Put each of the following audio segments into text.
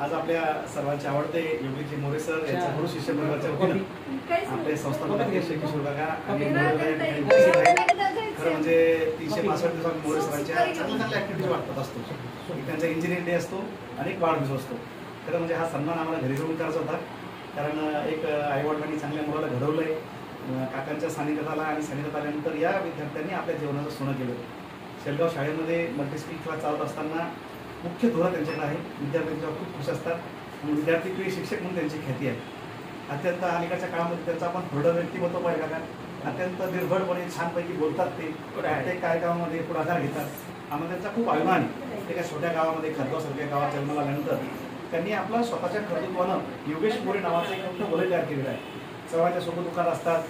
आज आपल्या सर्वांचे आवडते योगेशजी मोरे सर यांच्या गुरु शिष्य परिवाराच्या वतीनं आपले संस्थापक अध्यक्ष किशोर काका आणि खरं म्हणजे 365 दिवसात मोरे सरांच्या चांगल्या ऍक्टिव्हिटीज वाटत असतो. त्यांचा इंजिनिअरिंग डे असतो आणि एक वाढदिवस असतो. खरं म्हणजे हा सन्मान आम्हाला घरी जाऊन करायचा होता, कारण एक आईवडिलांनी चांगल्या मुलाला घडवलंय. काकांच्या सानिध्यात आला आणि सानिध्यात आल्यानंतर या विद्यार्थ्यांनी आपल्या जीवनाचं सोनं केलं. शेलगाव शाळेमध्ये मल्टीस्किल क्लास चालत असताना मुख्य धोरण त्यांच्याकडे आहे. विद्यार्थ्यांच्यावर खूप खुश असतात आणि विद्यार्थी प्रिय शिक्षक म्हणून त्यांची ख्याती आहे. अत्यंत अलीकडच्या काळामध्ये त्यांचा आपण थोडं व्यक्तिमत्व पाहिजे का, अत्यंत निर्भरपणे छानपैकी बोलतात. ते प्रत्येक कार्यक्रमामध्ये पुढाकार घेतात. आम्हाला त्यांचा खूप अभिमान आहे. एका छोट्या गावामध्ये खतगावसारख्या गावात जन्माला आल्यानंतर त्यांनी आपला स्वतःच्या कर्तृत्वानं योगेश मोरे नावाचं एक मोठं वलय तयार केलेलं आहे. सर्वांच्या सोबत असतात.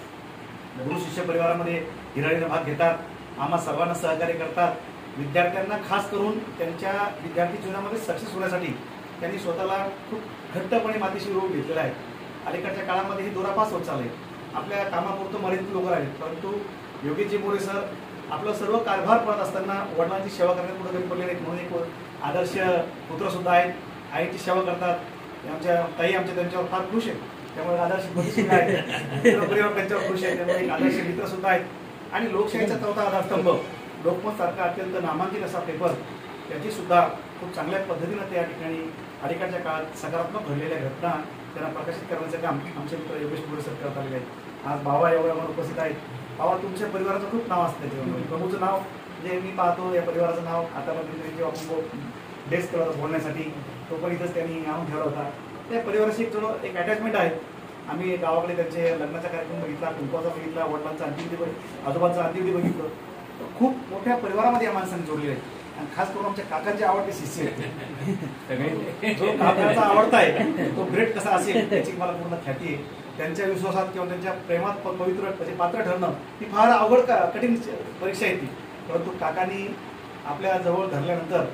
गुरु शिष्य परिवारामध्ये हिराळीने भाग घेतात. आम्हा सर्वांना सहकार्य करतात. विद्यार्थ्यांना खास करून त्यांच्या विद्यार्थी जीवनामध्ये सक्सेस होण्यासाठी त्यांनी स्वतःला खूप घट्टपणे मातीशी रोग घेतलेला आहे. अलीकडच्या काळामध्ये ही दुरापास होत चालले. आपल्या कामापुरतं मर्यादित लोक आहेत, परंतु योगेशजी मोरे सर आपलं सर्व कारभार पडत असताना वडिलांची सेवा करण्यात कुठं कमी पडले नाहीत. म्हणून एक आदर्श पुत्रसुद्धा आहेत. आईची सेवा करतात. आमच्या ताई त्यांच्यावर फार खुश आहेत. त्यामुळे आदर्श सुद्धा आहेत. परिवार त्यांच्यावर खुश आहे. त्यामुळे एक आदर्श मित्र सुद्धा आहेत. आणि लोकशाहीचा चौथा आधारस्तंभ लोकमत सारखा अत्यंत नामांकित असा पेपर त्याची सुद्धा खूप चांगल्या पद्धतीनं त्या ठिकाणी अलीकडच्या काळात सकारात्मक घडलेल्या घटना त्यांना प्रकाशित करण्याचं काम आमचे मित्र योगेश मोरे सर करत आलेले आहेत. आज बाबा एवढ्यावर उपस्थित आहेत. बाबा तुमच्या परिवाराचं खूप नाव असतं. त्याच्यावर प्रभूचं नाव म्हणजे मी पाहतो या परिवाराचं नाव आता मध्ये जेव्हा आपण डेस्क केला होता बोलण्यासाठी तो पण इथंच त्यांनी आणून ठेवला होता. त्या परिवाराशी एक अटॅचमेंट आहे. आम्ही गावाकडे त्यांचे लग्नाचा कार्यक्रम बघितला, कुंकवाचा बघितला, वडिलांचा अंतिमविधी आजोबांचा अंतिमविधी बघितलं. खूप मोठ्या परिवारामध्ये या माणसांनी जोडलेले आहेत. आणि खास करून आमच्या काकांचे आवडते शिष्य आहेत. जो काकांचा आवडता आहे तो ग्रेट कसा असेल त्याची मला पूर्ण ख्याती आहे. त्यांच्या विश्वासात किंवा त्यांच्या प्रेमात पवित्र म्हणजे पात्र ठरणं ही फार अवघड कठीण परीक्षा येते. परंतु काकांनी आपल्या जवळ धरल्यानंतर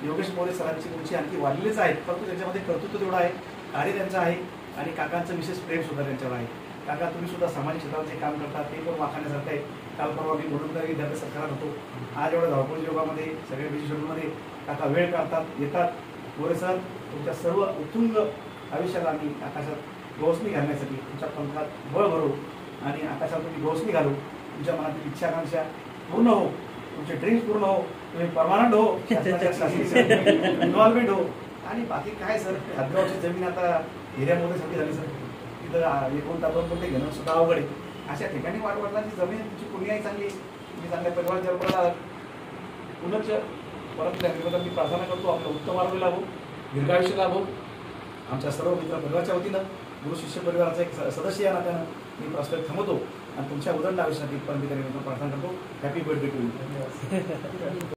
योगेश मोरे सरांची उंची आणखी वाढलेलीच आहे. परंतु त्यांच्यामध्ये कर्तृत्व तेवढं आहे, कार्य त्यांचं आहे आणि काकांचं विशेष प्रेम सुद्धा त्यांच्यावर आहे. काका तुम्ही सुद्धा सामाजिक क्षेत्राचे काम करतात ते पण वाखाण्यासारखं आहे. काल परवा मी म्हणून विद्यार्थी सत्कारात होतो. आज एवढ्या धावपळीच्या योगामध्ये सगळ्या बिझी शेड्यूलमध्ये काका वेळ काढतात, येतात. मोरे सर तुमच्या सर्व उत्तुंग आयुष्याला आम्ही आकाशात गवसणी घालण्यासाठी तुमच्या पंखात बळ भरू आणि आकाशात तुम्ही गवसणी घालू. तुमच्या मनातील इच्छा आकांक्षा पूर्ण हो, तुमचे ड्रीम्स पूर्ण हो, तुम्ही परमानंट हो, इन्व्हॉल्वमेंट हो. आणि बाकी काय सर, खतगावची जमीन आता हिऱ्या मोरेसाठी झाली सर. तिथं एकूण तापण पण ते घेणं सुद्धा अवघड आहे. अशा ठिकाणी वाढवडिलांची जमीन तुमची पुण्याही चांगली, तुम्ही चांगल्या परिवारात जन्माला पुनश्च परत मी प्रार्थना करतो आपलं उत्तम आरोग्य लाभो, दीर्घायुष्य लाभो. आमच्या सर्व मित्र परिवाराच्या वतीनं गुरु शिष्य परिवाराचा एक सदस्य या नात्यानं मी प्रस्तावित थांबवतो आणि तुमच्या उदंड आयुष्यासाठी परमितांनी प्रार्थना करतो. Happy birthday to you.